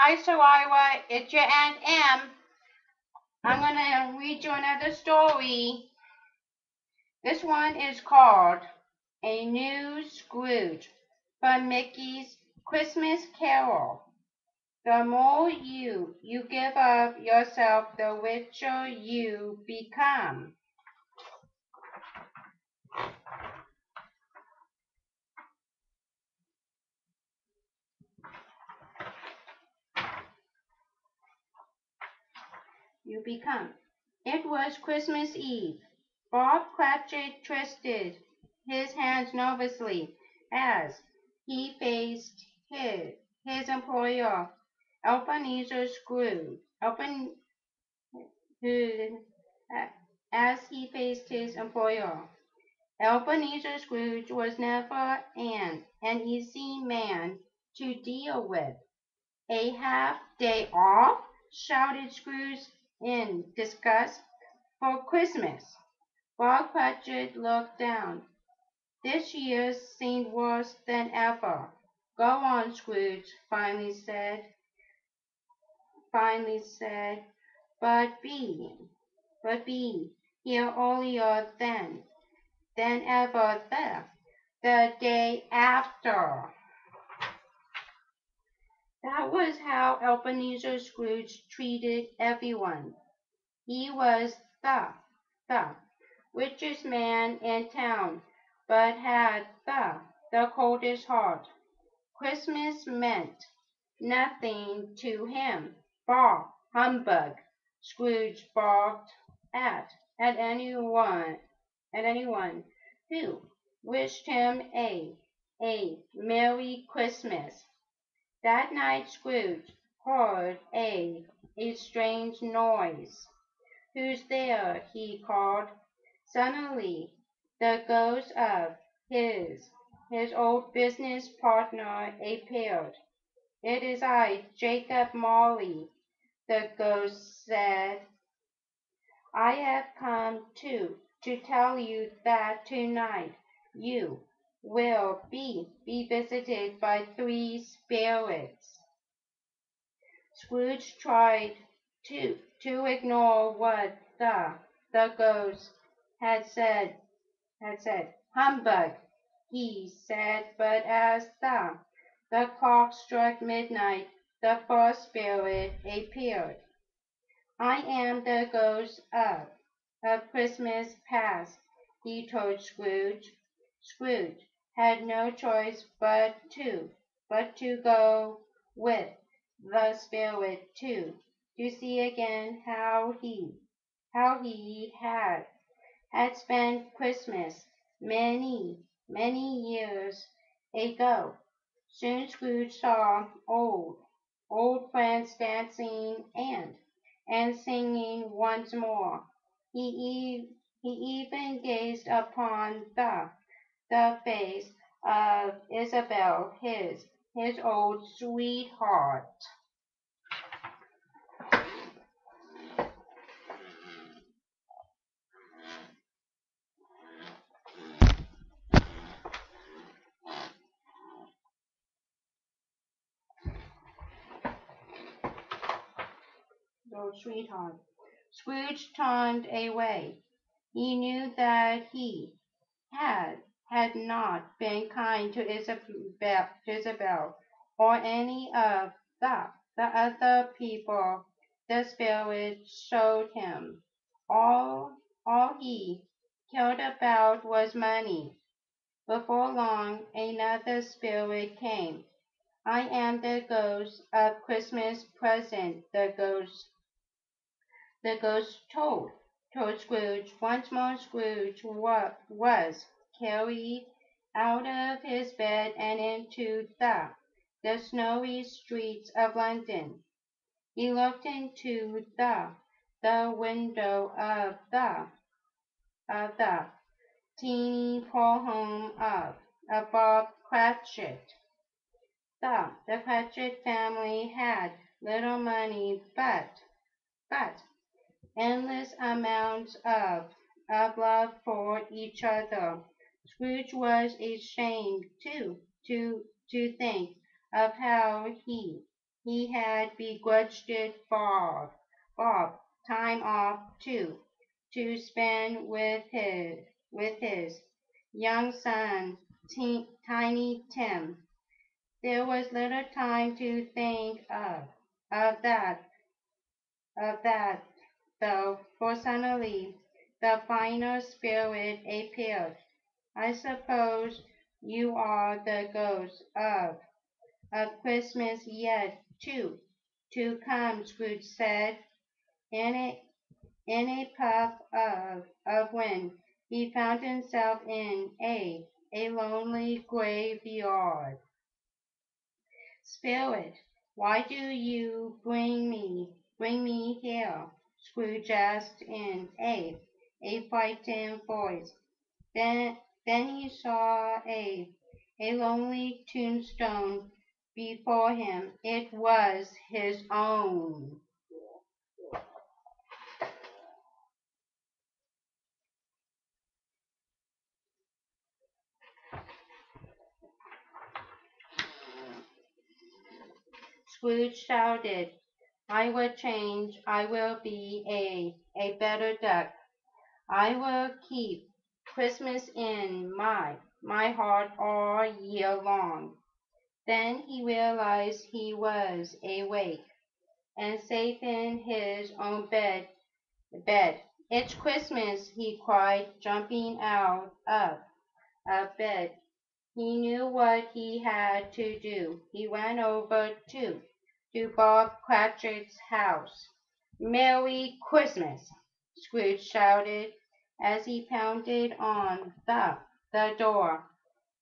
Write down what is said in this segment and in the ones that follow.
Hi, Soraya. It's your Aunt Em. I'm going to read you another story. This one is called A New Scrooge from Mickey's Christmas Carol. The more you give of yourself, the richer you become. It was Christmas Eve. Bob Cratchit twisted his hands nervously as he faced his employer, Ebenezer Scrooge. As he faced his employer. Ebenezer Scrooge was never an easy man to deal with. A half day off? Shouted Scrooge in disgust. For Christmas. Bob Cratchit looked down. This year seemed worse than ever. Go on, Scrooge, finally said, but be here earlier than ever the day after. That was how Ebenezer Scrooge treated everyone. He was the richest man in town, but had the coldest heart. Christmas meant nothing to him. Bah, humbug! Scrooge barked at anyone who wished him a Merry Christmas. That night Scrooge heard a strange noise. Who's there? He called. Suddenly the ghost of his old business partner appeared. It is I, Jacob Marley, the ghost said. I have come to tell you that tonight you will be visited by three spirits. Scrooge tried to ignore what the ghost had said. Humbug, he said, but as the clock struck midnight, the first spirit appeared. I am the ghost of Christmas past, he told Scrooge. Scrooge had no choice but to go with the spirit to see again how he had spent Christmas many years ago. Soon Scrooge saw old friends dancing and singing once more. He even gazed upon the face of Isabel, his old sweetheart. Old sweetheart. Scrooge turned away. He knew that he had had not been kind to Isabel or any of the other people the spirit showed him. All he cared about was money. Before long, another spirit came. I am the ghost of Christmas present, the ghost told Scrooge. Once more Scrooge was carried out of his bed and into the snowy streets of London. He looked into the window of the teeny poor home of Bob Cratchit. The Cratchit family had little money, but endless amounts of love for each other. Scrooge was ashamed to think of how He had begrudged Bob time off too, to spend with his young son, Tiny Tim. There was little time to think of that of that though, for suddenly the final spirit appeared. I suppose you are the ghost of Christmas yet, too. To come, Scrooge said, in a puff of wind. He found himself in a lonely graveyard. Spirit, why do you bring me here? Scrooge asked in a frightened voice. Then, then he saw a lonely tombstone before him. It was his own. Scrooge shouted, I will change. I will be a better duck. I will keep Christmas in my heart all year long. Then he realized he was awake and safe in his own bed. It's Christmas, he cried, jumping out of bed. He knew what he had to do. He ran over to Bob Cratchit's house. Merry Christmas! Scrooge shouted as he pounded on the door.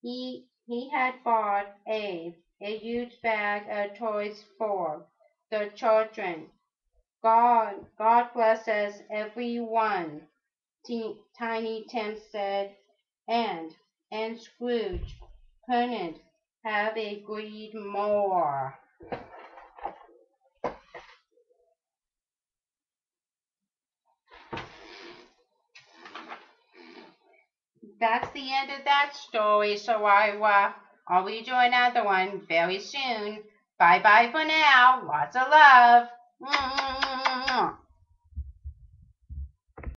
He had bought a huge bag of toys for the children. God bless us, everyone, Tiny Tim said, and Scrooge couldn't have agreed more. That's the end of that story, so I'll read you another one very soon. Bye bye for now. Lots of love.